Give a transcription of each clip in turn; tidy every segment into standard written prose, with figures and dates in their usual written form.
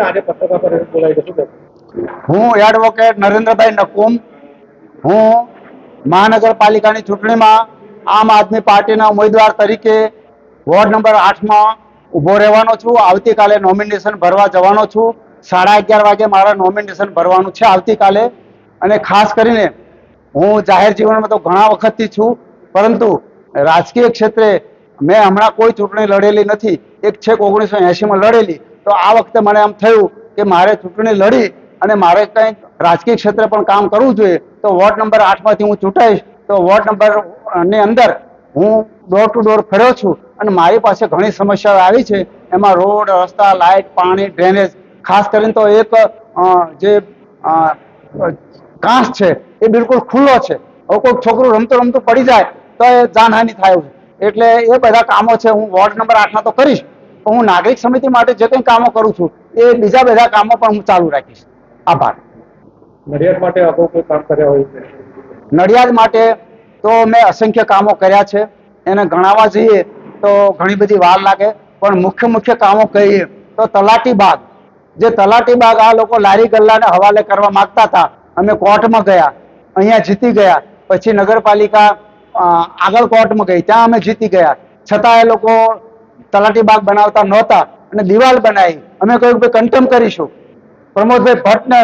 આજે પત્રકાર પરિષદ બોલાવી છે, શું હું એડવોકેટ નરેન્દ્રભાઈ નકુમ, હું મહાનગરપાલિકાની ચૂંટણીમાં આમ આદમી પાર્ટીના ઉમેદવાર તરીકે વોર્ડ નંબર 8માં ઊભો રહેવાનો છું. આવતીકાલે નોમિનેશન ભરવા જવાનો છું. 11:30 વાગે મારા નોમિનેશન ભરવાનું છે આવતીકાલે. અને ખાસ કરીને હું જાહેર જીવનમાં તો ઘણા વખતથી છું, પરંતુ રાજકીય ક્ષેત્રે મેં હમણાં કોઈ ચૂંટણી લડેલી નથી. એક છેક 1980માં લડેલી. તો આ વખતે મને એમ થયું કે મારે ચૂંટણી લડી અને મારે કંઈક રાજકીય ક્ષેત્રે પણ કામ કરવું જોઈએ. તો વોર્ડ નંબર 8માંથી હું ચૂંટાઈશ. તો વોર્ડ નંબરની અંદર હું ડોર ટુ ડોર ફર્યો છું અને મારી પાસે ઘણી સમસ્યાઓ આવી છે. એમાં રોડ, રસ્તા, લાઇટ, પાણી, ડ્રેનેજ, ખાસ કરીને તો એક જે કાંસ છે એ બિલકુલ ખુલ્લો છે. હવે કોઈ છોકરું રમતું રમતું પડી જાય તો એ જાનહાનિ થાય છે. એટલે એ બધા કામો છે. હું વોર્ડ નંબર 8ના તો કરીશ, પણ હું નાગરિક સમિતિ માટે જે કંઈ કામો કરું છું એ બીજા બધા કામો પણ હું ચાલુ રાખીશ. આભાર. નડિયાદ માટે અગાઉ કોઈ કામ કર્યા હોય છે? નડિયાદ માટે તો મેં અસંખ્ય કામો કર્યા છે. એને ગણાવવા જઈએ તો ઘણી બધી વાર લાગે, પણ મુખ્ય કામો કહીએ તો તલાટી બાગ, જે તલાટી બાગ આ લોકો લારી ગલ્લાને હવાલે કરવા માંગતા હતા, અમે કોર્ટમાં ગયા, અહીંયા જીતી ગયા. પછી નગરપાલિકા આગળ કોર્ટમાં ગઈ, ત્યાં અમે જીતી ગયા. છતાં એ લોકો તલાટી બાગ બનાવતા નહોતા અને દિવાલ બનાવી. અમે કહ્યું કે કન્ટેમ કરીશું. પ્રમોદભાઈ ભટ્ટને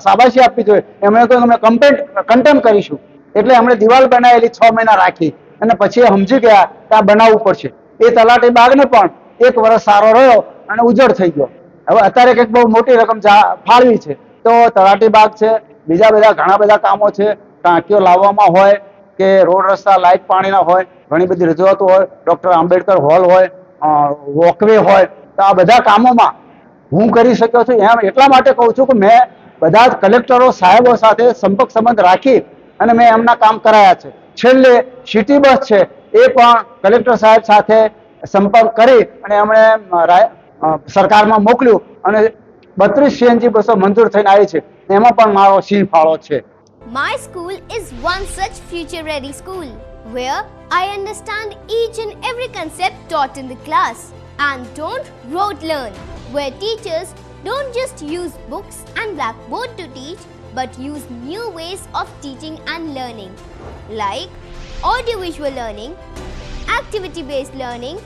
શાબાશી આપવી જોઈએ. એમણે કહ્યું અમે કન્ટેમ કરીશું. એટલે એમણે દિવાલ બનાવેલી 6 મહિના રાખી અને પછી સમજી ગયા કે આ બનાવવું પડશે. એ તલાટી બાગને પણ 1 વર્ષ સારો રહ્યો અને ઉજળ થઈ ગયો. હવે અત્યારે કંઈક બહુ મોટી રકમ ફાળવી છે. તો તલાટી બાગ છે, બીજા બધા ઘણા બધા કામો છે. ટાંકીઓ લાવવામાં હોય કે રોડ, રસ્તા, લાઇટ, પાણીના હોય, ઘણી બધી રજૂઆતો હોય. ડૉક્ટર આંબેડકર હોલ હોય, વોકવે હોય, તો આ બધા કામોમાં હું કરી શક્યો છું. એમ એટલા માટે કહું છું કે મેં બધા જ કલેક્ટરો સાહેબો સાથે સંપર્ક સંબંધ રાખી અને મેં એમના કામ કરાયા છે. છેલ્લે સિટી બસ છે એ પણ કલેક્ટર સાહેબ સાથે સંપર્ક કરી અને એમણે સરકારમાં મોકલ્યું અને 32 CNG બસો મંજૂર થઈને આવી છે. એમાં પણ મારો સિંહ ફાળો છે. My school is one such future-ready school where I understand each and every concept taught in the class and don't rote learn, where teachers don't just use books and blackboard to teach but use new ways of teaching and learning like audiovisual learning, activity-based learning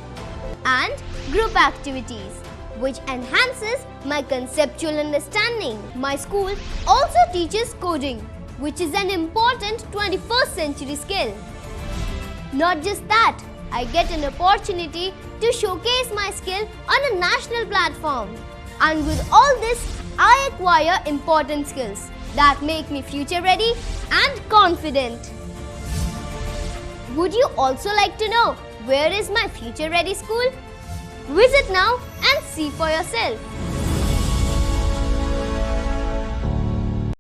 and group activities which enhances my conceptual understanding. My school also teaches coding, which is an important 21st century skill. Not just that, I get an opportunity to showcase my skill on a national platform. And with all this, I acquire important skills that make me future ready and confident. Would you also like to know where is my future ready school? Visit now and see for yourself.